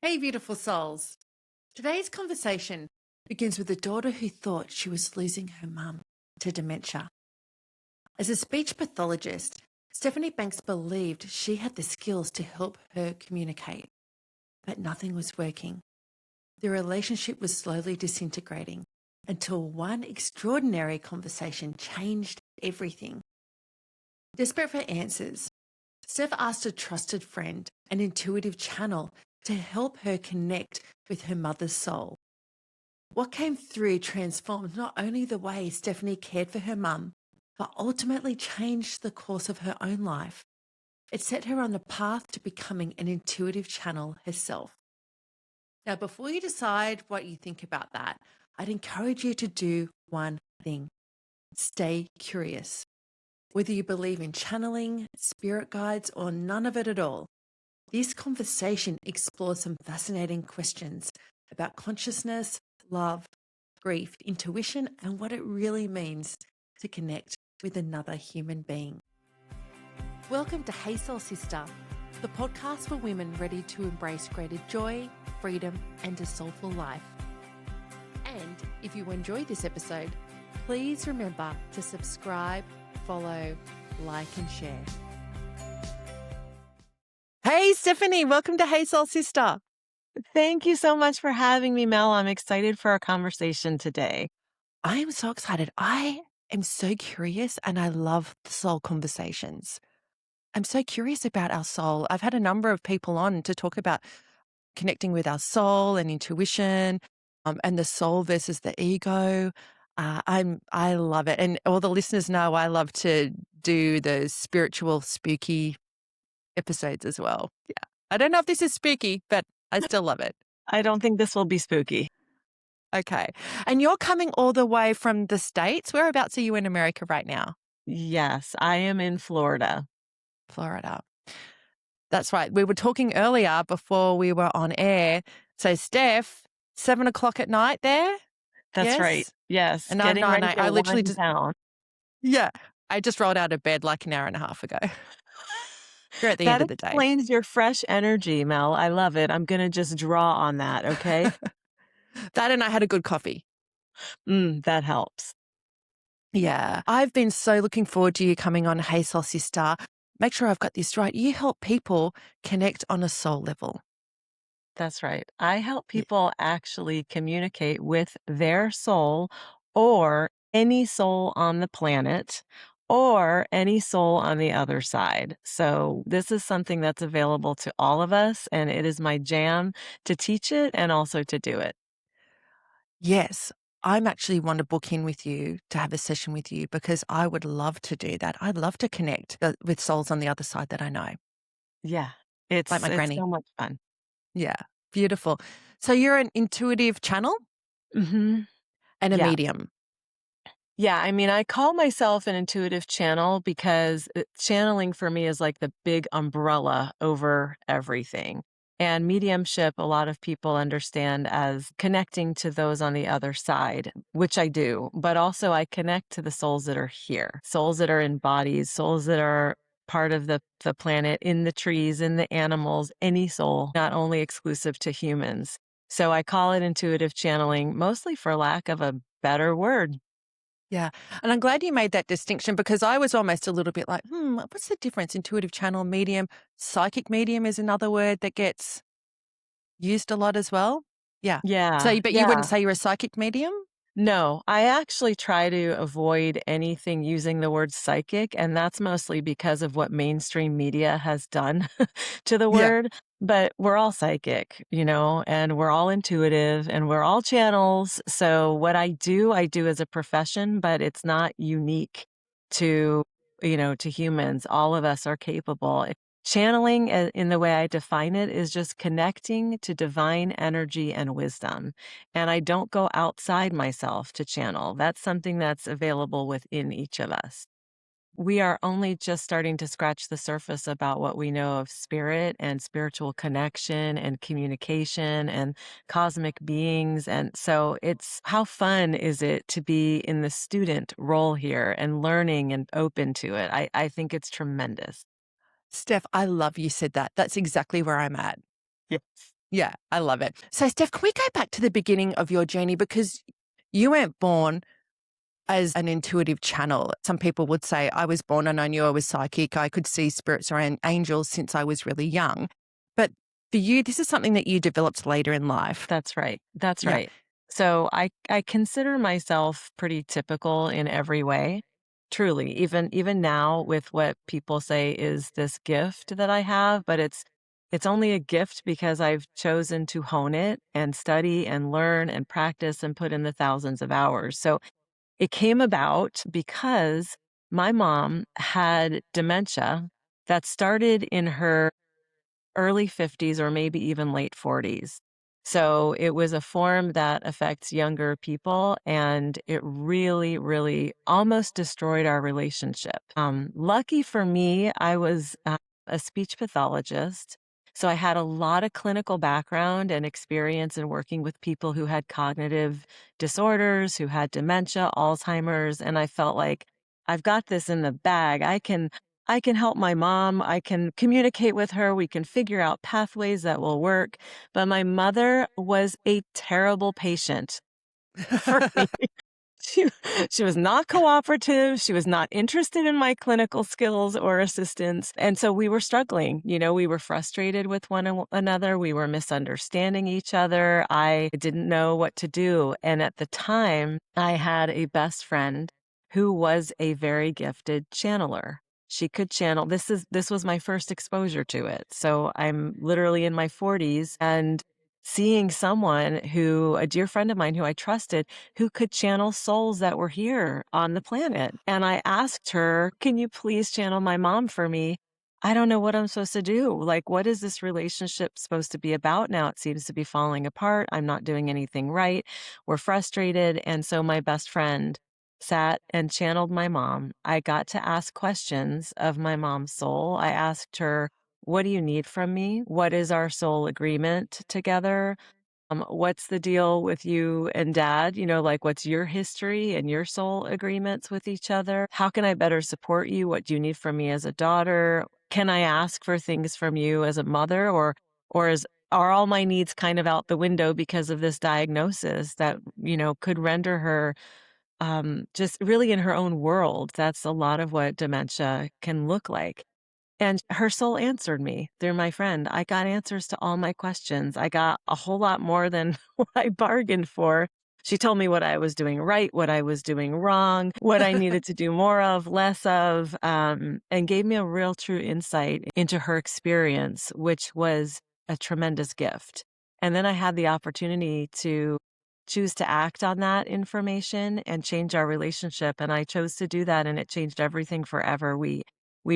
Hey, beautiful souls. Today's conversation begins with a daughter who thought she was losing her mum to dementia. As a speech pathologist, Stephanie Banks believed she had the skills to help her communicate, but nothing was working. The relationship was slowly disintegrating until one extraordinary conversation changed everything. Desperate for answers, Steph asked a trusted friend, an intuitive channel, to help her connect with her mother's soul. What came through transformed not only the way Stephanie cared for her mum, but ultimately changed the course of her own life. It set her on the path to becoming an intuitive channel herself. Now, before you decide what you think about that, I'd encourage you to do one thing: stay curious. Whether you believe in channeling, spirit guides, or none of it at all, this conversation explores some fascinating questions about consciousness, love, grief, intuition, and what it really means to connect with another human being. Welcome to Hey Soul Sister, the podcast for women ready to embrace greater joy, freedom, and a soulful life. And if you enjoy this episode, please remember to subscribe, follow, like, and share. Hey, Stephanie, welcome to Hey Soul Sister. Thank you so much for having me, Mel. I'm excited for our conversation today. I am so excited. I am so curious and I love the soul conversations. I'm so curious about our soul. I've had a number of people on to talk about connecting with our soul and intuition, and the soul versus the ego. I love it. And all the listeners know I love to do the spiritual, spooky episodes as well. Yeah. I don't know if this is spooky, but I still love it. I don't think this will be spooky. Okay. And you're coming all the way from the States. Whereabouts are you in America right now? Yes, I am in Florida. Florida. That's right. We were talking earlier before we were on air. So, Steph, 7:00 at night there? That's Yes? right. Yes. And Getting ready I to literally wind just, down. yeah, I just rolled out of bed like an hour and a half ago. You're at the end That of the day. explains your fresh energy, Mel. I love it. I'm going to just draw on that, okay? That and I had a good coffee. That helps. Yeah. I've been so looking forward to you coming on Hey Soul Sister. Make sure I've got this right. You help people connect on a soul level. That's right. I help Yeah. people actually communicate with their soul or any soul on the planet or any soul on the other side. So, this is something that's available to all of us, and it is my jam to teach it and also to do it. Yes. I'm actually want to book in with you to have a session with you because I would love to do that. I'd love to connect with souls on the other side that I know, Yeah, like my it's granny. so much fun. Yeah. Beautiful. So you're an intuitive channel Mhm. and a Yeah. medium. Yeah, I mean, I call myself an intuitive channel because channeling for me is like the big umbrella over everything. And mediumship, a lot of people understand as connecting to those on the other side, which I do. But also, I connect to the souls that are here, souls that are in bodies, souls that are part of the planet, in the trees, in the animals, any soul, not only exclusive to humans. So I call it intuitive channeling, mostly for lack of a better word. Yeah. And I'm glad you made that distinction because I was almost a little bit like, what's the difference? Intuitive channel, medium, psychic medium is another word that gets used a lot as well. Yeah. Yeah, So, but you wouldn't yeah. say you're a psychic medium? No, I actually try to avoid anything using the word psychic, and that's mostly because of what mainstream media has done to the Yeah. word. But we're all psychic, and we're all intuitive and we're all channels. So what I do as a profession, but it's not unique to, to humans. All of us are capable. Channeling, in the way I define it, is just connecting to divine energy and wisdom. And I don't go outside myself to channel. That's something that's available within each of us. We are only just starting to scratch the surface about what we know of spirit and spiritual connection and communication and cosmic beings. And so it's how fun is it to be in the student role here and learning and open to it? I think it's tremendous. Steph, I love you said that. That's exactly where I'm at. Yes. Yeah, I love it. So, Steph, can we go back to the beginning of your journey? Because you weren't born as an intuitive channel. Some people would say, I was born and I knew I was psychic. I could see spirits or angels since I was really young. But for you, this is something that you developed later in life. That's right. That's Yeah. right. So I consider myself pretty typical in every way. Truly, even now with what people say is this gift that I have, but it's only a gift because I've chosen to hone it and study and learn and practice and put in the thousands of hours. So it came about because my mom had dementia that started in her early 50s or maybe even late 40s. So it was a form that affects younger people, and it really, really almost destroyed our relationship. Lucky for me, I was a speech pathologist. So I had a lot of clinical background and experience in working with people who had cognitive disorders, who had dementia, Alzheimer's, and I felt like I've got this in the bag. I can help my mom. I can communicate with her. We can figure out pathways that will work. But my mother was a terrible patient for me. She, she was not cooperative. She was not interested in my clinical skills or assistance. And so we were struggling. We were frustrated with one another. We were misunderstanding each other. I didn't know what to do. And at the time, I had a best friend who was a very gifted channeler. She could channel. This was my first exposure to it. So I'm literally in my 40s and seeing someone a dear friend of mine who I trusted, who could channel souls that were here on the planet. And I asked her, "Can you please channel my mom for me? I don't know what I'm supposed to do. Like, what is this relationship supposed to be about now? It seems to be falling apart. I'm not doing anything right. We're frustrated." And so my best friend sat and channeled my mom. I got to ask questions of my mom's soul. I asked her, "What do you need from me? What is our soul agreement together? What's the deal with you and dad? Like what's your history and your soul agreements with each other? How can I better support you? What do you need from me as a daughter? Can I ask for things from you as a mother or are all my needs kind of out the window because of this diagnosis that, could render her just really in her own world?" That's a lot of what dementia can look like. And her soul answered me through my friend. I got answers to all my questions. I got a whole lot more than what I bargained for. She told me what I was doing right, what I was doing wrong, what I needed to do more of, less of, and gave me a real true insight into her experience, which was a tremendous gift. And then I had the opportunity to choose to act on that information and change our relationship. And I chose to do that, and it changed everything forever. We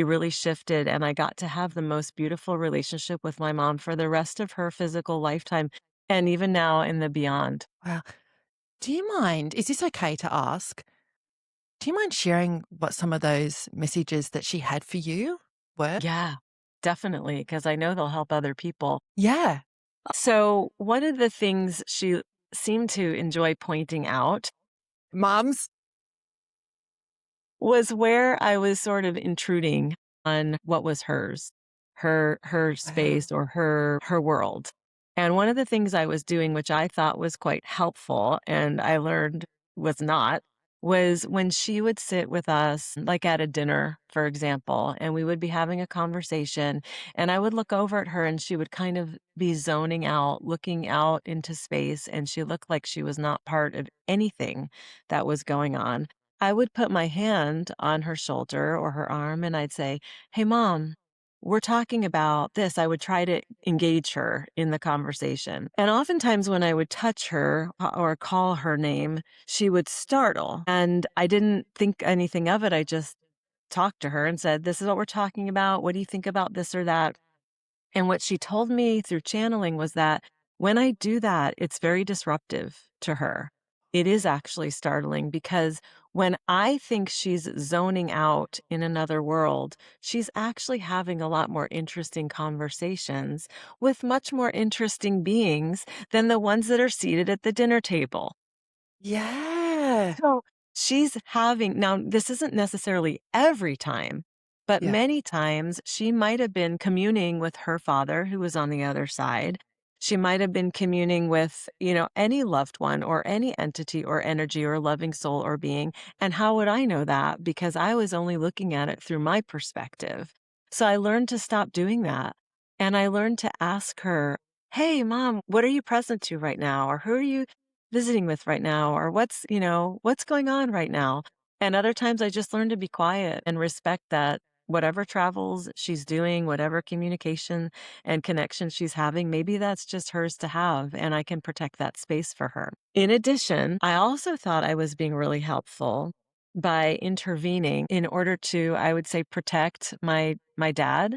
really shifted, and I got to have the most beautiful relationship with my mom for the rest of her physical lifetime and even now in the beyond. Wow. Do you mind? Is this okay to ask? Do you mind sharing what some of those messages that she had for you were? Yeah, definitely, because I know they'll help other people. Yeah. So, one of the things she seemed to enjoy pointing out Mums? was where I was sort of intruding on what was hers, her Wow. space or her world. And one of the things I was doing, which I thought was quite helpful and I learned was not, was when she would sit with us, like at a dinner, for example, and we would be having a conversation, and I would look over at her and she would kind of be zoning out, looking out into space, and she looked like she was not part of anything that was going on. I would put my hand on her shoulder or her arm and I'd say, "Hey, mom, we're talking about this." I would try to engage her in the conversation. And oftentimes, when I would touch her or call her name, she would startle. And I didn't think anything of it. I just talked to her and said, "This is what we're talking about. What do you think about this or that?" And what she told me through channeling was that when I do that, it's very disruptive to her. It is actually startling because when I think she's zoning out in another world, she's actually having a lot more interesting conversations with much more interesting beings than the ones that are seated at the dinner table. Yeah. So she's having now, this isn't necessarily every time, but Yeah. many times she might have been communing with her father who was on the other side. She might have been communing with, any loved one or any entity or energy or loving soul or being. And how would I know that? Because I was only looking at it through my perspective. So I learned to stop doing that. And I learned to ask her, "Hey, mom, what are you present to right now? Or who are you visiting with right now? Or what's going on right now?" And other times I just learned to be quiet and respect that whatever travels she's doing, whatever communication and connection she's having, maybe that's just hers to have, and I can protect that space for her. In addition, I also thought I was being really helpful by intervening in order to, I would say, protect my dad.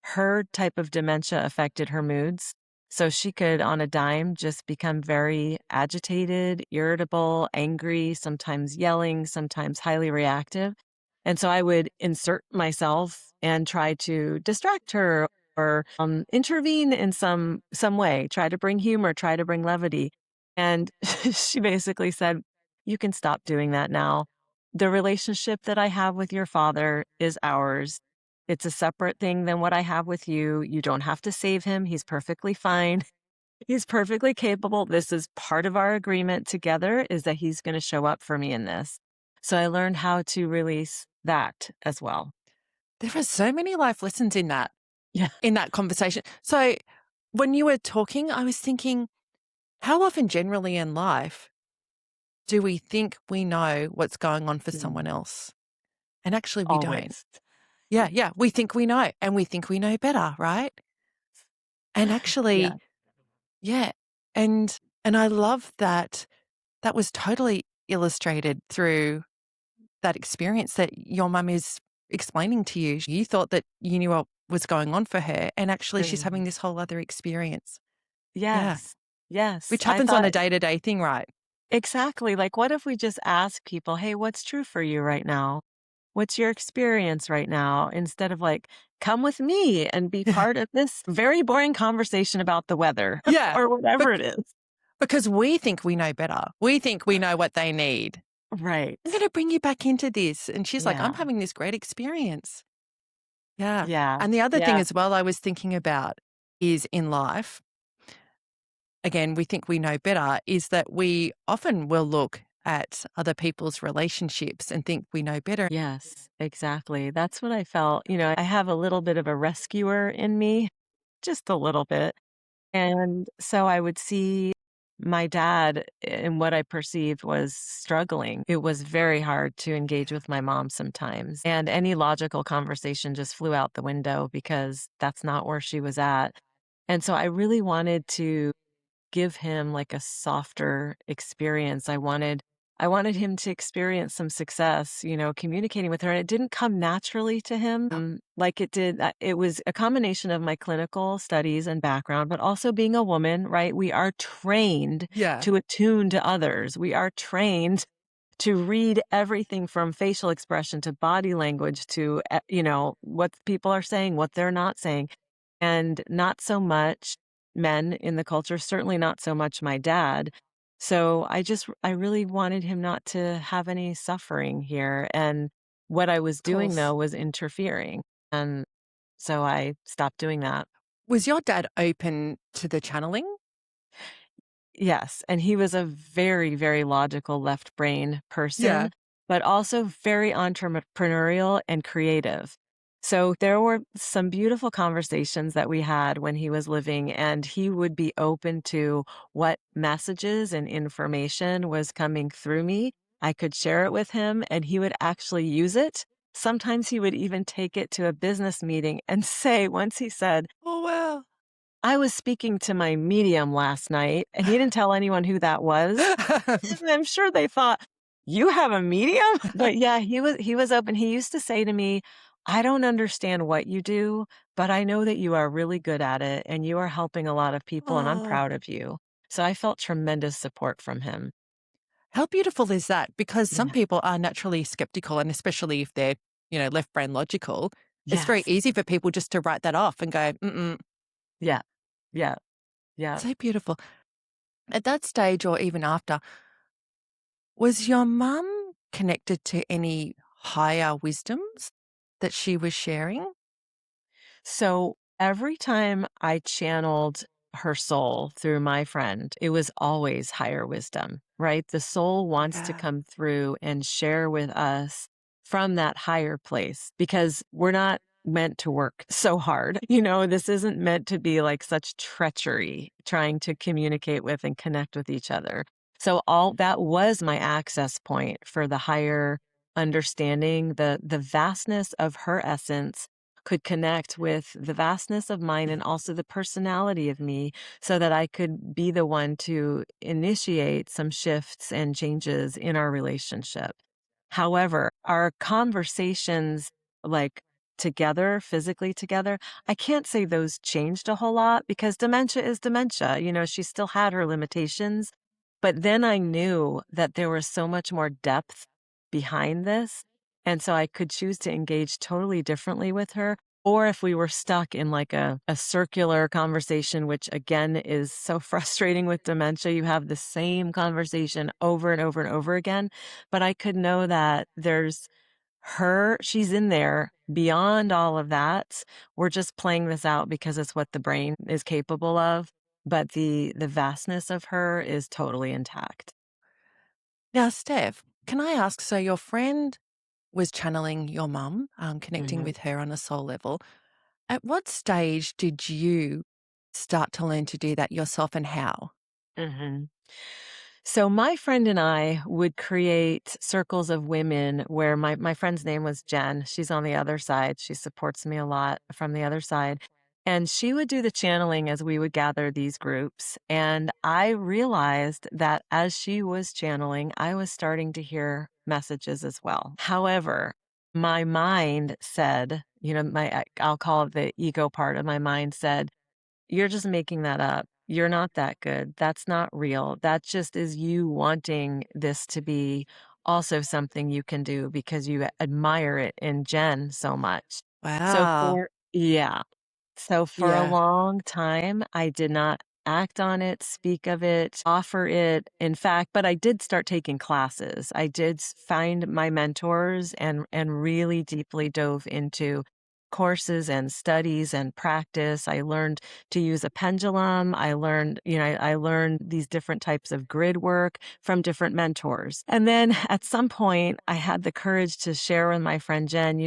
Her type of dementia affected her moods. So she could, on a dime, just become very agitated, irritable, angry, sometimes yelling, sometimes highly reactive. And so I would insert myself and try to distract her or intervene in some way, try to bring humor, try to bring levity. And she basically said, "You can stop doing that now. The relationship that I have with your father is ours. It's a separate thing than what I have with you. You don't have to save him. He's perfectly fine. He's perfectly capable. This is part of our agreement together is that he's going to show up for me in this." So I learned how to release that as well. There are so many life lessons Yeah. in that conversation. So when you were talking, I was thinking, how often generally in life do we think we know what's going on for Mm. someone else? And actually we don't. Always. Yeah, yeah. We think we know and we think we know better, right? And Yeah. actually, yeah. And I love that that was totally illustrated through that experience that your mum is explaining to you. You thought that you knew what was going on for her, and actually she's having Mhm. this whole other experience. Yeah. Yes. Yes. Which I happens on a thought day-to-day thing, right? exactly. Like, what if we just ask people, "Hey, what's true for you right now? What's your experience right now?" Instead of like, "Come with me and be Yeah. part of this very boring conversation about the weather," Yeah. or whatever Bec it is. because we think we know better. We think we know what they need. "I'm Right. gonna bring you back into this." And she's like, "I'm Yeah. having this great experience." Yeah. Yeah. And the other thing Yeah. as well I was thinking about is in life, again, we think we know better, is that we often will look at other people's relationships and think we know better. Yes, exactly. That's what I felt. I have a little bit of a rescuer in me, just a little bit. And so I would see my dad and what I perceived was struggling. It was very hard to engage with my mom sometimes. And any logical conversation just flew out the window because that's not where she was at. And so I really wanted to give him like a softer experience. I wanted him to experience some success, communicating with her, and it didn't come naturally to him like it did. It was a combination of my clinical studies and background, but also being a woman, right? We are trained Yeah. to attune to others. We are trained to read everything from facial expression to body language to, what people are saying, what they're not saying. And not so much men in the culture, certainly not so much my dad. So I really wanted him not to have any suffering here. And what I was Of doing course. though was interfering. And so I stopped doing that. Was your dad open to the channeling? Yes, and he was a very, very logical left brain Yeah. person, but also very entrepreneurial and creative. So there were some beautiful conversations that we had when he was living, and he would be open to what messages and information was coming through me. I could share it with him, and he would actually use it. Sometimes he would even take it to a business meeting and say, once he said, Oh, wow. "I was speaking to my medium last night," and he didn't tell anyone who that was. And I'm sure they thought, "You have a medium?" But yeah, he was open. He used to say to me, "I don't understand what you do, but I know that you are really good at it and you are helping a lot of people and I'm Oh, proud of you." So I felt tremendous support from him. how beautiful is that? Because some Yeah. people are naturally skeptical, and especially if they're, left brain logical, it's very Yes. easy for people just to write that off and go, mm-mm. Yeah. Yeah. Yeah. So beautiful. At that stage or even after, was your mum connected to any higher wisdoms that she was sharing? So every time I channeled her soul through my friend, it was always higher wisdom, right? The soul wants to Yeah. come through and share with us from that higher place because we're not meant to work so hard. This isn't meant to be like such treachery trying to communicate with and connect with each other. So all that was my access point for the higher understanding, the vastness of her essence could connect with the vastness of mine and also the personality of me so that I could be the one to initiate some shifts and changes in our relationship. However, our conversations, like together, physically together, I can't say those changed a whole lot because dementia is dementia. She still had her limitations. But then I knew that there was so much more depth behind this. And so I could choose to engage totally differently with her. Or if we were stuck in like a circular conversation, which again is so frustrating with dementia, you have the same conversation over and over and over again. But I could know that she's in there beyond all of that. We're just playing this out because it's what the brain is capable of, but the vastness of her is totally intact. Now, Steph, can I ask, so your friend was channeling your mum, connecting Mhm, with her on a soul level. At what stage did you start to learn to do that yourself and how? mhm. So my friend and I would create circles of women where my friend's name was Jen. She's on the other side. She supports me a lot from the other side. And she would do the channeling as we would gather these groups. And I realized that as she was channeling, I was starting to hear messages as well. However, my mind said, I'll call it the ego part of my mind said, you're just making that up. You're not that good. That's not real. That just is you wanting this to be also something you can do because you admire it in Jen so much. So Wow. for yeah. So for a Yeah. long time, I did not act on it, speak of it, offer it. In fact, but I did start taking classes. I did find my mentors and really deeply dove into courses and studies and practice. I learned to use a pendulum. I learned these different types of grid work from different mentors. And then at some point, I had the courage to share with my friend Jen,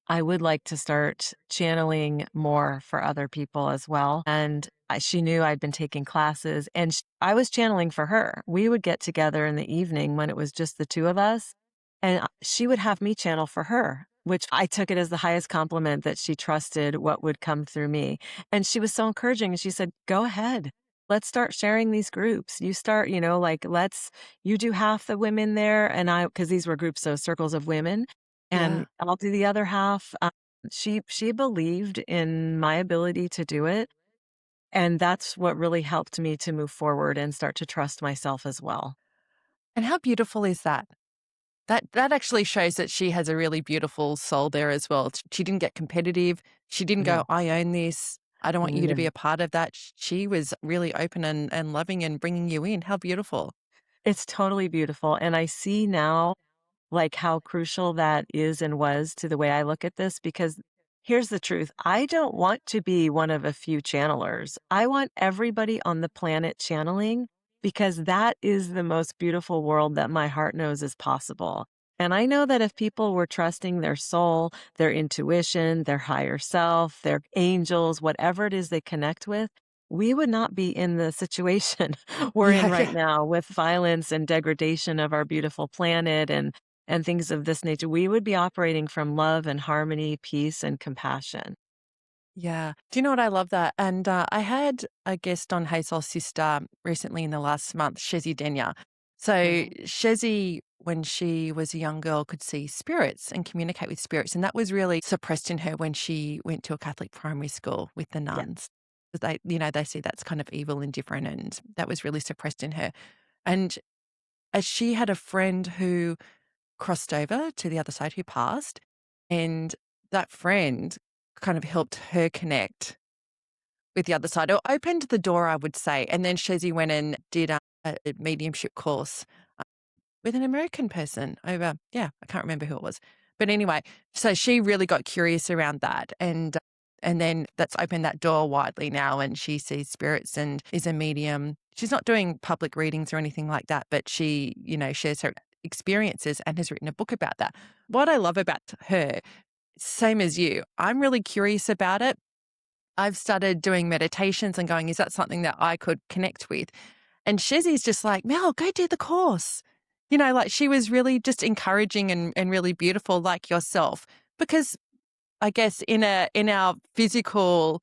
I would like to start channeling more for other people as well. And she knew I'd been taking classes and I was channeling for her. We would get together in the evening when it was just the two of us, and she would have me channel for her, which I took it as the highest compliment that she trusted what would come through me. And she was so encouraging. And she said, go ahead. Let's start sharing these groups. You start, you do half the women there. And because these were groups, so circles of women and Yeah. I'll do the other half. She believed in my ability to do it, and that's what really helped me to move forward and start to trust myself as well. And how beautiful is that? That actually shows that she has a really beautiful soul there as well. She didn't get competitive. She didn't go, No, I own this. I don't want you to be no. a part of that. She was really open and loving and bringing you in. How beautiful. It's totally beautiful, and I see now like how crucial that is and was to the way I look at this because here's the truth. I don't want to be one of a few channelers. I want everybody on the planet channeling because that is the most beautiful world that my heart knows is possible. And I know that if people were trusting their soul, their intuition, their higher self, their angels, whatever it is they connect with, we would not be in the situation we're in Yeah, right yeah. now with violence and degradation of our beautiful planet and things of this nature. We would be operating from love and harmony, peace and compassion. Yeah. Do you know what? I love that. And I had a guest on Hey Soul Sista recently in the last month, Shezi Denya. So Mhm. Shezi, when she was a young girl, could see spirits and communicate with spirits. And that was really suppressed in her when she went to a Catholic primary school with the Yeah. nuns. 'Cause they see that's kind of evil and different. And that was really suppressed in her. And as she had a friend who crossed over to the other side who passed, and that friend kind of helped her connect with the other side, or opened the door, I would say. And then Shezi went and did a mediumship course with an American person over, yeah, I can't remember who it was. But anyway, so she really got curious around that. And And then that's opened that door widely now, and she sees spirits and is a medium. She's not doing public readings or anything like that, but she, shares her experiences and has written a book about that. What I love about her, same as you, I'm really curious about it. I've started doing meditations and going, is that something that I could connect with? And Shezzy's just like, Mel, go do the course. Like she was really just encouraging and really beautiful like yourself. Because I guess in our physical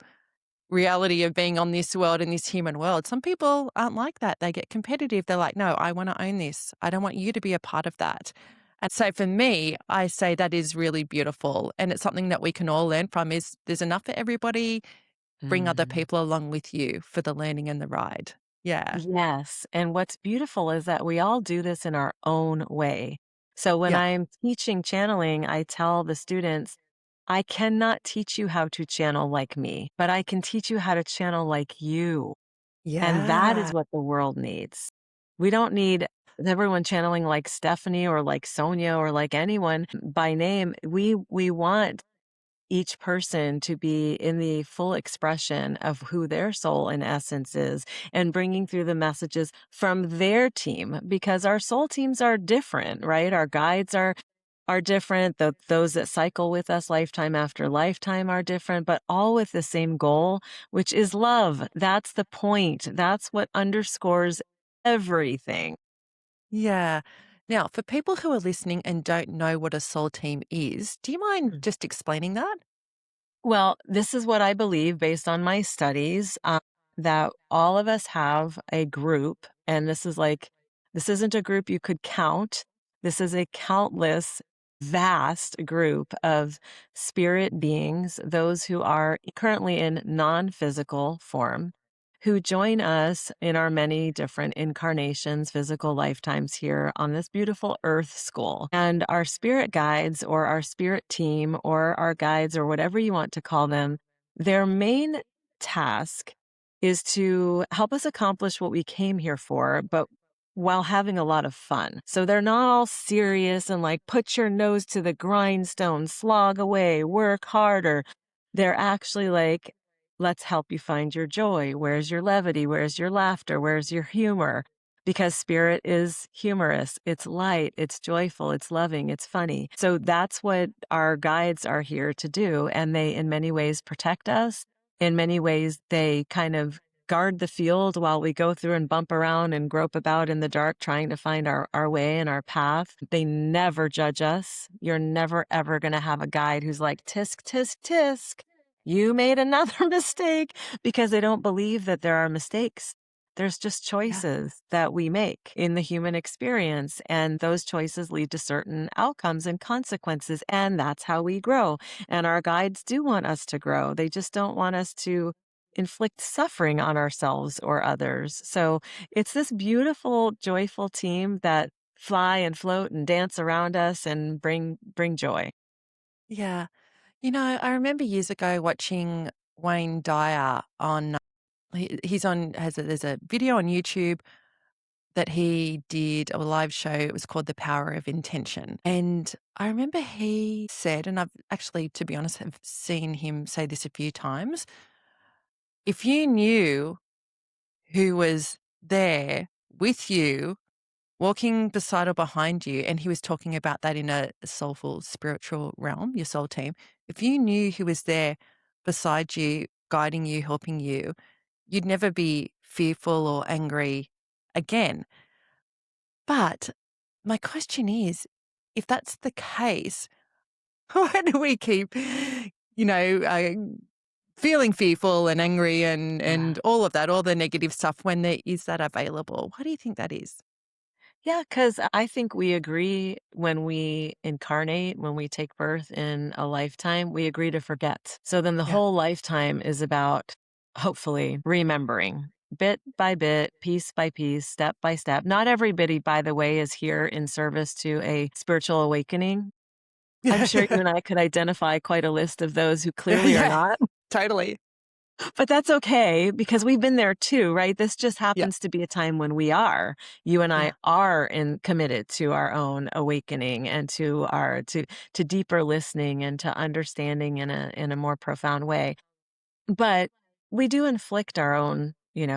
reality of being on this world, in this human world, some people aren't like that. They get competitive. They're like, no, I want to own this. I don't want you to be a part of that. And so for me, I say that is really beautiful. And it's something that we can all learn from is there's enough for everybody. Bring other Mhm. people along with you for the learning and the ride. Yeah. Yes, and what's beautiful is that we all do this in our own way. So when Yeah. I'm teaching channeling, I tell the students, I cannot teach you how to channel like me, but I can teach you how to channel like you. And that is Yeah. what the world needs. We don't need everyone channeling like Stephanie or like Sonia or like anyone by name. We want each person to be in the full expression of who their soul in essence is and bringing through the messages from their team because our soul teams are different, right? Our guides are different. Those that cycle with us lifetime after lifetime are different, but all with the same goal, which is love. That's the point. That's what underscores everything. Yeah. Now, for people who are listening and don't know what a soul team is, do you mind just explaining that? Well, this is what I believe based on my studies, that all of us have a group, and this isn't a group you could count. This is a countless, vast group of spirit beings, those who are currently in non physical form, who join us in our many different incarnations, physical lifetimes here on this beautiful earth school. And our spirit guides or our spirit team or our guides or whatever you want to call them, their main task is to help us accomplish what we came here for, but while having a lot of fun. So they're not all serious and like, put your nose to the grindstone, slog away, work harder. They're actually like, let's help you find your joy. Where's your levity? Where's your laughter? Where's your humor? Because spirit is humorous. It's light. It's joyful. It's loving. It's funny. So that's what our guides are here to do. And they, in many ways, protect us. In many ways, they kind of guard the field while we go through and bump around and grope about in the dark trying to find our way and our path. They never judge us. You're never, ever going to have a guide who's like, tisk, tisk, tisk. You made another mistake because they don't believe that there are mistakes. There's just Yeah. choices that we make in the human experience, and those choices lead to certain outcomes and consequences, and that's how we grow. And our guides do want us to grow. They just don't want us to inflict suffering on ourselves or others. So it's this beautiful, joyful team that fly and float and dance around us and bring joy. Yeah. I remember years ago watching Wayne Dyer on, he's on, there's a video on YouTube that he did a live show. It was called The Power of Intention. And I remember he said, and I've actually, to be honest, have seen him say this a few times, if you knew who was there with you, walking beside or behind you, and he was talking about that in a soulful, spiritual realm, your soul team. If you knew who was there beside you, guiding you, helping you, you'd never be fearful or angry again. But my question is, if that's the case, why do we keep, you know, uh, feeling fearful and angry and all of that, all the negative stuff when there is that available? Why do you think that is? Yeah, because I think we agree when we incarnate, when we take birth in a lifetime, we agree to forget. So then the Yeah. whole lifetime is about hopefully remembering bit by bit, piece by piece, step by step. Not everybody, by the way, is here in service to a spiritual awakening. I'm sure you and I could identify quite a list of those who clearly are Yeah, not. totally. But that's okay because we've been there too, right? This just Yeah. happens to be a time when we are. You and I Yeah. are committed to our own awakening and to deeper listening and to understanding in a more profound way. But we do inflict our own,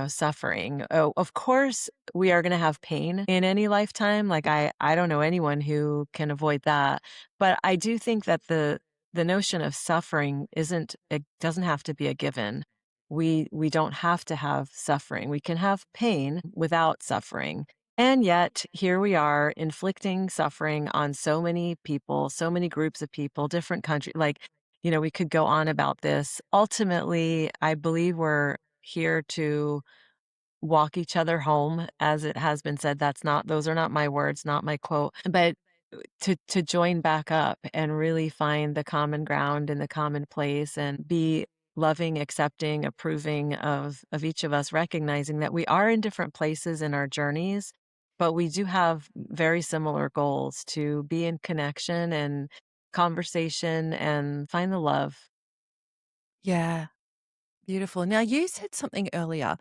suffering. Oh, of course, we are gonna have pain in any lifetime, like, I don't know anyone who can avoid that, but I do think that the notion of suffering isn't it doesn't have to be a given. We don't have to have suffering. We can have pain without suffering, and yet, here we are inflicting suffering on so many people, so many groups of people, different countries. Like, we could go on about this. Ultimately, I believe we're here to walk each other home, as it has been said. Those are not my words, not my quote, but to join back up and really find the common ground and the common place and be loving, accepting, approving of each of us, recognizing that we are in different places in our journeys, but we do have very similar goals to be in connection and conversation and find the love. Yeah, beautiful. Now, you said something earlier,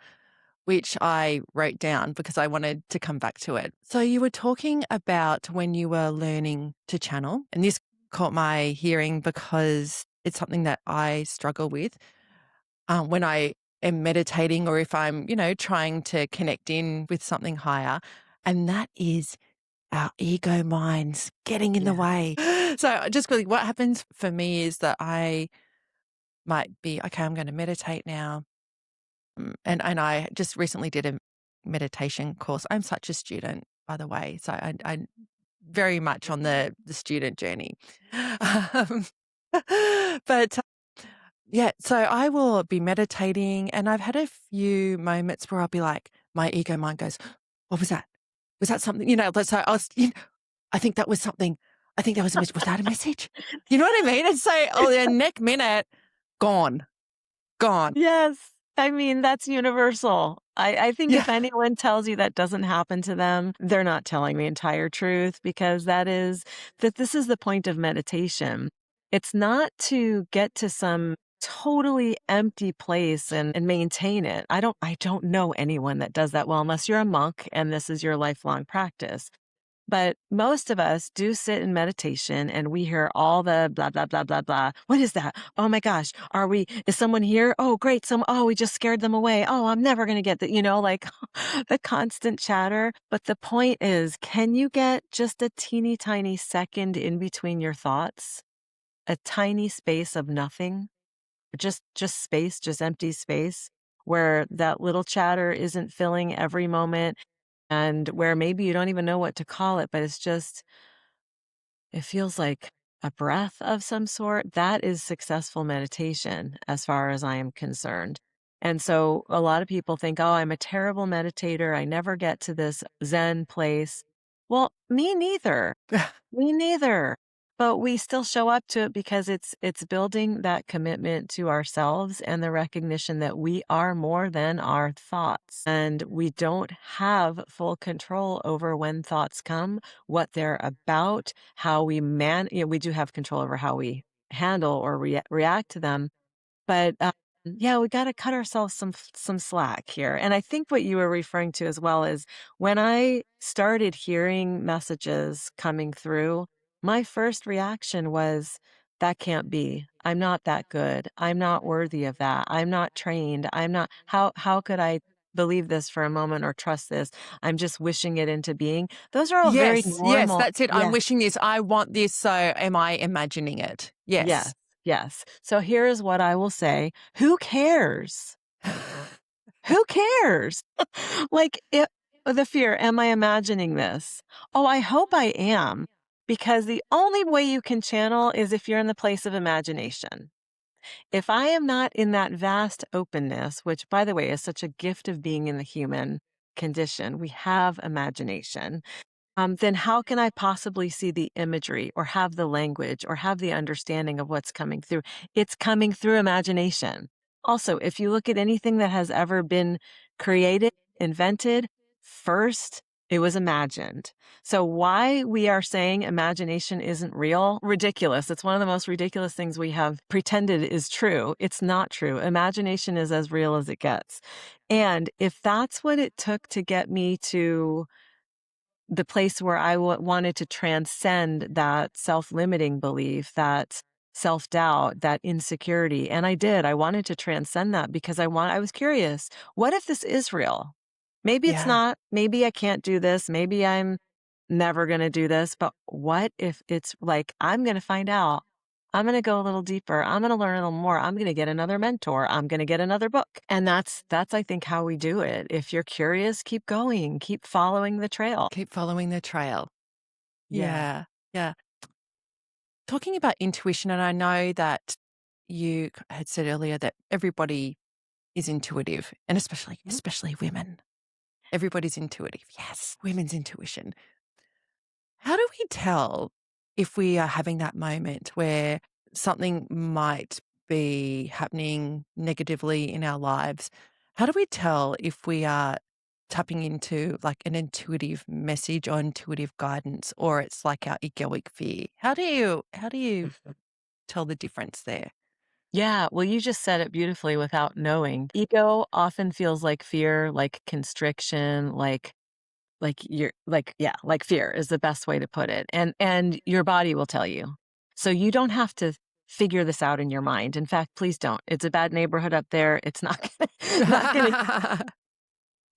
which I wrote down because I wanted to come back to it. So, you were talking about when you were learning to channel, and this caught my hearing because it's something that I struggle with when I am meditating or if I'm, trying to connect in with something higher. And that is our ego minds getting in the Yeah. way. So, just quickly, what happens for me is that I might be, okay, I'm going to meditate now. And I just recently did a meditation course. I'm such a student, by the way, so I very much on the student journey. Um, but, yeah, so I will be meditating, and I've had a few moments where I'll be like my ego mind goes, "What was that? Was that something?" But so I was I think that was something. I think that was a message. Was that a message? You know what I mean? And so, the next minute, gone, gone. Yes. I mean, that's universal. I think Yeah. if anyone tells you that doesn't happen to them, they're not telling the entire truth because this is the point of meditation. It's not to get to some totally empty place and maintain it. I don't know anyone that does that well unless you're a monk and this is your lifelong practice. But most of us do sit in meditation and we hear all the blah, blah, blah, blah, blah. What is that? Oh my gosh. Is someone here? Oh, great. We just scared them away. Oh, I'm never going to get that, like the constant chatter. But the point is, can you get just a teeny tiny second in between your thoughts? A tiny space of nothing, just space, just empty space where that little chatter isn't filling every moment and where maybe you don't even know what to call it, but it feels like a breath of some sort. That is successful meditation as far as I am concerned. And so a lot of people think, oh, I'm a terrible meditator. I never get to this Zen place. Well, me neither. Me neither. But we still show up to it because it's building that commitment to ourselves and the recognition that we are more than our thoughts. And we don't have full control over when thoughts come, what they're about, how we do have control over how we handle or react to them, but, yeah, we gotta cut ourselves some slack here, and I think what you were referring to as well is when I started hearing messages coming through, my first reaction was, "That can't be. I'm not that good. I'm not worthy of that. I'm not trained. I'm not how could I believe this for a moment or trust this? I'm just wishing it into being." Those are all very Yes, yes, normal. that's it. I'm Yeah. wishing this. I want this. So am I imagining it? Yes, Yes. yes. So here is what I will say, who cares? Who cares? Like, the fear, am I imagining this? Oh, I hope I am, because the only way you can channel is if you're in the place of imagination. If I am not in that vast openness, which, by the way, is such a gift of being in the human condition, we have imagination, then how can I possibly see the imagery or have the language or have the understanding of what's coming through? It's coming through imagination. Also, if you look at anything that has ever been created, invented, first, it was imagined. So why we are saying imagination isn't real? Ridiculous. It's one of the most ridiculous things we have pretended is true. It's not true. Imagination is as real as it gets. And if that's what it took to get me to the place where I wanted to transcend that self-limiting belief that self-doubt, that insecurity, and I did. I wanted to transcend that because I was curious. What if this is real? Maybe it's Yeah. not. Maybe I can't do this. Maybe I'm never gonna do this, but what if it's like, I'm gonna find out. I'm gonna go a little deeper. I'm gonna learn a little more. I'm gonna get another mentor. I'm gonna get another book. And that's I think how we do it. If you're curious, keep going. Keep following the trail. Keep following the trail. Yeah. Yeah. Yeah. Talking about intuition, and I know that you had said earlier that everybody is intuitive, and Mhm. especially women. Everybody's intuitive. Yes, women's intuition. How do we tell if we are having that moment where something might be happening negatively in our lives? How do we tell if we are tapping into like an intuitive message or intuitive guidance, or it's like our egoic fear? How do you tell the difference there? Yeah, well, you just said it beautifully without knowing. Ego often feels like fear, like constriction, like fear is the best way to put it. And your body will tell you. So you don't have to figure this out in your mind. In fact, please don't. It's a bad neighborhood up there. It's not not gonna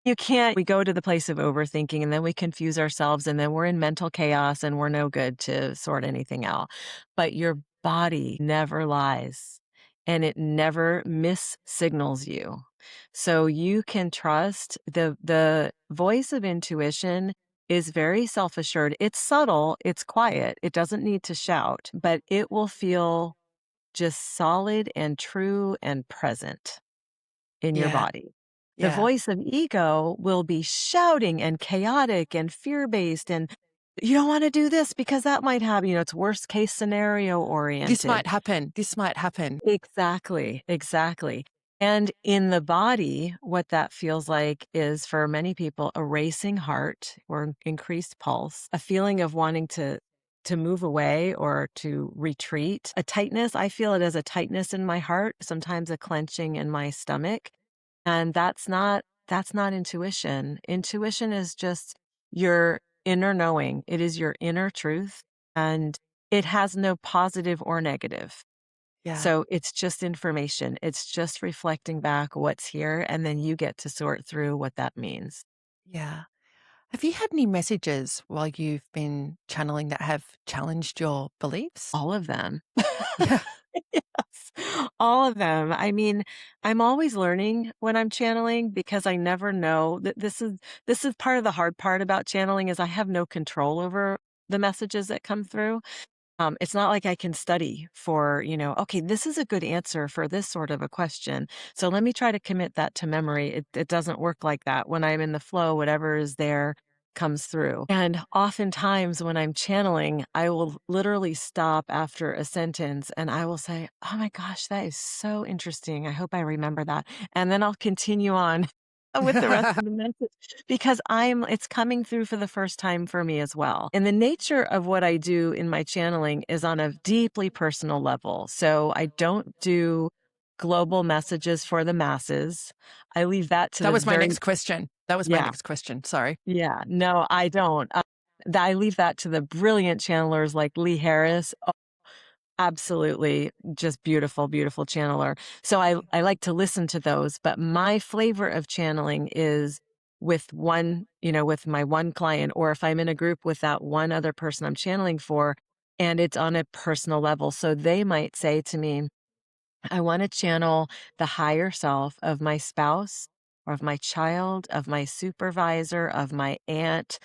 you can't we go to the place of overthinking and then we confuse ourselves and then we're in mental chaos and we're no good to sort anything out. But your body never lies and it never missignals you. So you can trust the voice of intuition is very self-assured. It's subtle, it's quiet. It doesn't need to shout, but it will feel just solid and true and present in your Yeah, body. The yeah. voice of ego will be shouting and chaotic and fear-based and you don't want to do this because that might happen. It's worst case scenario This oriented. might happen. This might happen. Exactly, exactly. And in the body, what that feels like is for many people a racing heart or increased pulse, a feeling of wanting to move away or to retreat, a tightness. I feel it as a tightness in my heart, sometimes a clenching in my stomach. And that's not intuition. Intuition is just your inner knowing. It is your inner truth and it has no positive or negative. Yeah, So it's just information. It's just reflecting back what's here, and then you get to sort through what that means. yeah. Have you had any messages while you've been channeling that have challenged your beliefs? All of them. Yeah. Yes, all of them. I mean, I'm always learning when I'm channeling because I never know that this is part of the hard part about channeling is I have no control over the messages that come through. It's not like I can study for, okay, this is a good answer for this sort of a question. So let me try to commit that to memory. It doesn't work like that. When I'm in the flow, whatever is there comes through. And oftentimes when I'm channeling, I will literally stop after a sentence and I will say, oh my gosh, that is so interesting. I hope I remember that. And then I'll continue on with the rest of the message because it's coming through for the first time for me as well. And the nature of what I do in my channeling is on a deeply personal level. So I don't do global messages for the masses. I leave that to That the was my very next question. That was my yeah, next question. Sorry. yeah. No, I don't. I leave that to the brilliant channelers like Lee Harris. Absolutely, just beautiful, beautiful channeler. So I like to listen to those, but my flavor of channeling is with my one client, or if I'm in a group with that one other person I'm channeling for, and it's on a personal level. So they might say to me, I want to channel the higher self of my spouse or of my child, of my supervisor, of my aunt.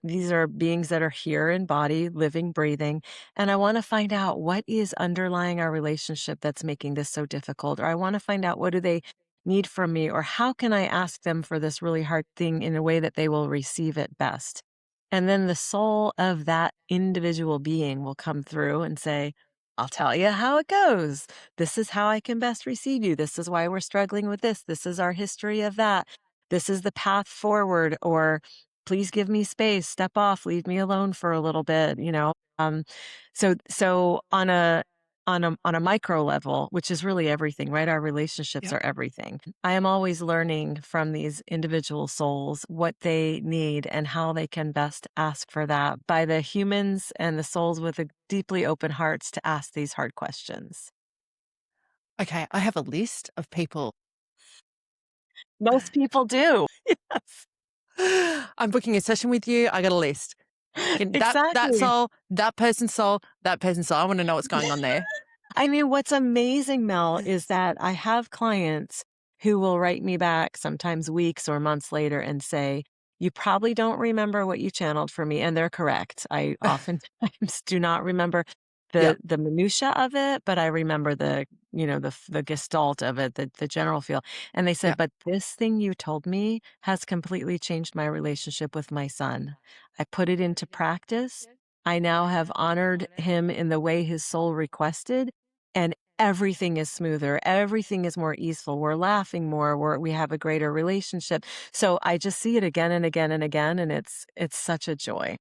These are beings that are here in body, living, breathing. And I want to find out what is underlying our relationship that's making this so difficult. Or I want to find out what do they need from me, or how can I ask them for this really hard thing in a way that they will receive it best. And then the soul of that individual being will come through and say, I'll tell you how it goes. This is how I can best receive you. This is why we're struggling with this. This is our history of that. This is the path forward, or please give me space, step off, leave me alone for a little bit. So on on a micro level, which is really everything, right? Our relationships Yep. are everything. I am always learning from these individual souls what they need and how they can best ask for that by the humans and the souls with a deeply open hearts to ask these hard questions. Okay, I have a list of people. Most people do. Yes. I'm booking a session with you. I got a list. Can that Exactly. soul, that person's soul, that person's soul. I want to know what's going on there. I mean, what's amazing, Mel, is that I have clients who will write me back sometimes weeks or months later and say, "You probably don't remember what you channeled for me." And they're correct. I oftentimes do not remember Yep. the minutia of it, but I remember the gestalt of it, the general feel. And they said, Yep. "But this thing you told me has completely changed my relationship with my son. I put it into practice. I now have honored him in the way his soul requested, and everything is smoother, everything is more easeful, we're laughing more, we have a greater relationship." So I just see it again and again and again, and it's such a joy.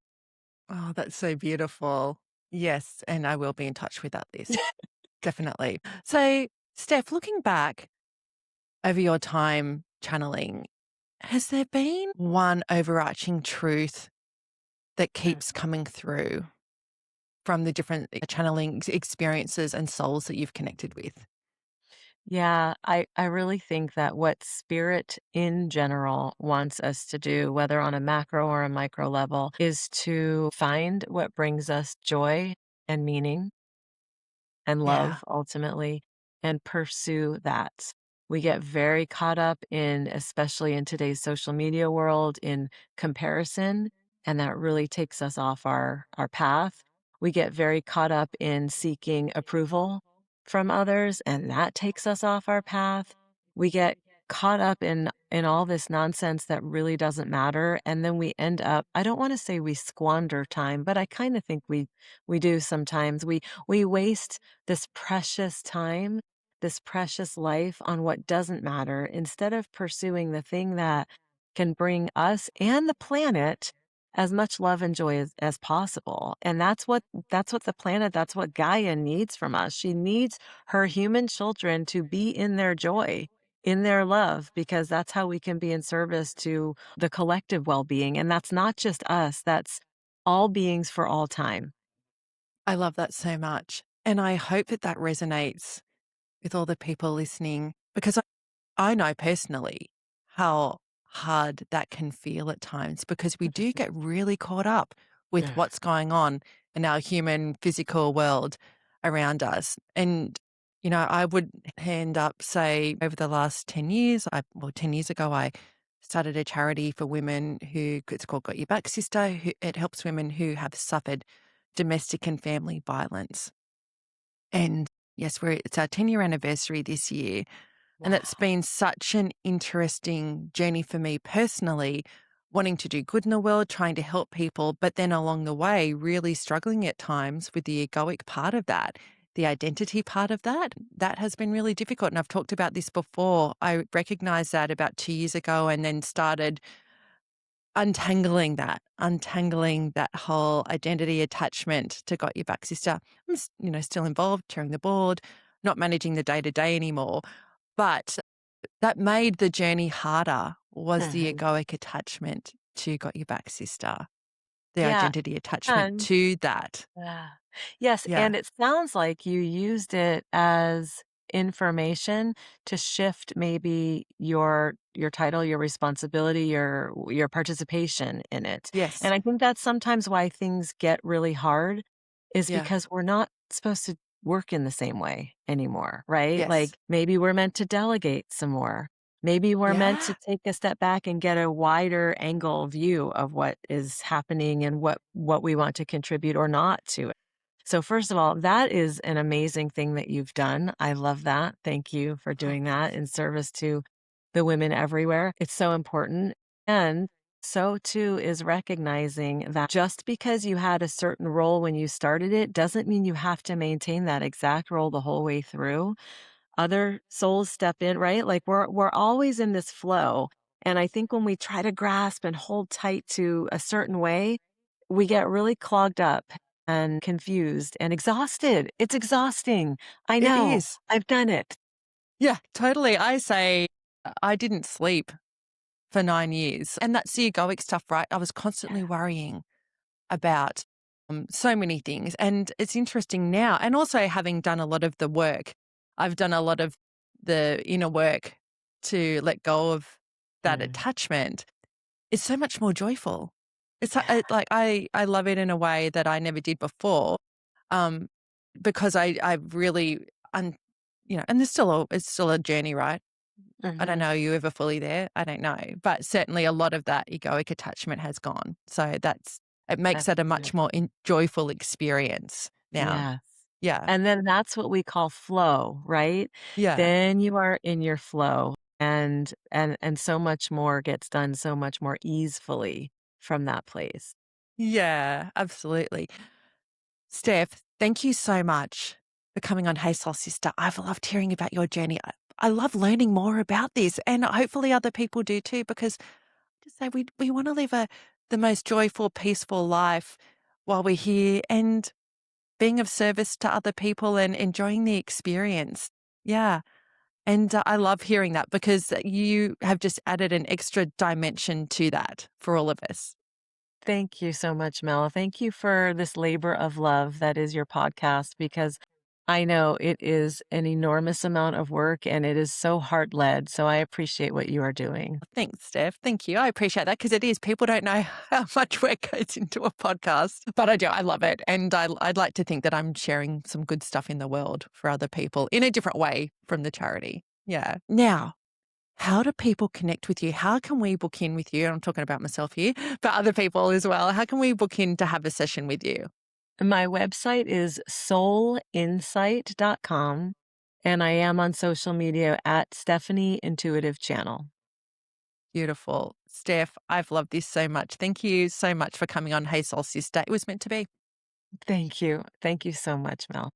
Oh, that's so beautiful. Yes, and I will be in touch with that list. Definitely. So, Steph, looking back over your time channeling, has there been one overarching truth that keeps coming through from the different channeling experiences and souls that you've connected with? Yeah, I really think that what spirit in general wants us to do, whether on a macro or a micro level, is to find what brings us joy and meaning and Yeah. love ultimately, and pursue that. We get very caught up in, especially in today's social media world, in comparison, and that really takes us off our path. We get very caught up in seeking approval from others, and that takes us off our path. We get caught up in all this nonsense that really doesn't matter, and then we end up, I don't want to say we squander time, but I kind of think we do sometimes. We waste this precious time, this precious life on what doesn't matter instead of pursuing the thing that can bring us and the planet as much love and joy as possible. And that's what the planet, that's what Gaia needs from us. She needs her human children to be in their joy, in their love, because that's how we can be in service to the collective well-being. And that's not just us, that's all beings for all time. I love that so much. And I hope that that resonates with all the people listening because I know personally how hard that can feel at times because we do get really caught up with Yeah. what's going on in our human physical world around us. And, I would hand up, say, over the last 10 years, 10 years ago, I started a charity for women it's called Got Your Back, Sister. It helps women who have suffered domestic and family violence. And yes, it's our 10-year anniversary this year. And it's Wow. been such an interesting journey for me personally, wanting to do good in the world, trying to help people, but then along the way, really struggling at times with the egoic part of that, the identity part of that. That has been really difficult. And I've talked about this before. I recognized that about 2 years ago and then started untangling that whole identity attachment to Got Your Back, Sister. I'm, still involved, chairing the board, not managing the day to day anymore. But that made the journey harder was the Mhm. egoic attachment to Got Your Back, Sister, the Yeah, identity attachment and to that. yeah. Yes, Yeah. and it sounds like you used it as information to shift maybe your title, your responsibility, your participation in it. Yes. And I think that's sometimes why things get really hard is Yeah. because we're not supposed to work in the same way anymore, right? Yes. Like maybe we're meant to delegate some more. Maybe we're meant to Yeah. take a step back and get a wider angle view of what is happening and what we want to contribute or not to it. So first of all, that is an amazing thing that you've done. I love that. Thank you for Oh, doing that in service to the women everywhere. It's so important. And so too is recognizing that just because you had a certain role when you started it doesn't mean you have to maintain that exact role the whole way through. Other souls step in, right? Like we're always in this flow. And I think when we try to grasp and hold tight to a certain way, we get really clogged up and confused and exhausted. It's exhausting. I It know. is. I've done it. Yeah, totally. I say I didn't sleep for 9 years, and that's the egoic stuff, right? I was constantly worrying about, so many things, and it's interesting now, and also having done a lot of the work, I've done a lot of the inner work to let go of that Mm, attachment. It's so much more joyful. It's yeah. like I love it in a way that I never did before, um, because I really un and it's still a journey, right? I don't Mhm. know, are you ever fully there? I don't know, but certainly a lot of that egoic attachment has gone. So it makes That's it a good. much more joyful experience now. Yes. Yeah. And then that's what we call flow, right? Yeah. Then you are in your flow and so much more gets done so much more easefully from that place. Yeah, absolutely. Steph, thank you so much for coming on Hey Soul Sister. I've loved hearing about your journey. I love learning more about this, and hopefully other people do too, because just say we want to live the most joyful, peaceful life while we're here, and being of service to other people and enjoying the experience. Yeah. And I love hearing that because you have just added an extra dimension to that for all of us. Thank you so much, Mel. Thank you for this labor of love that is your podcast because I know it is an enormous amount of work and it is so heart led. So I appreciate what you are doing. Thanks, Steph. Thank you. I appreciate that because it is. People don't know how much work goes into a podcast, but I do. I love it. And I'd like to think that I'm sharing some good stuff in the world for other people in a different way from the charity. Yeah. Now, how do people connect with you? How can we book in with you? I'm talking about myself here, but other people as well. How can we book in to have a session with you? My website is soulinsight.com and I am on social media at Stephanie Intuitive Channel. Beautiful. Steph, I've loved this so much. Thank you so much for coming on Hey Soul Sister. It was meant to be. Thank you. Thank you so much, Mel.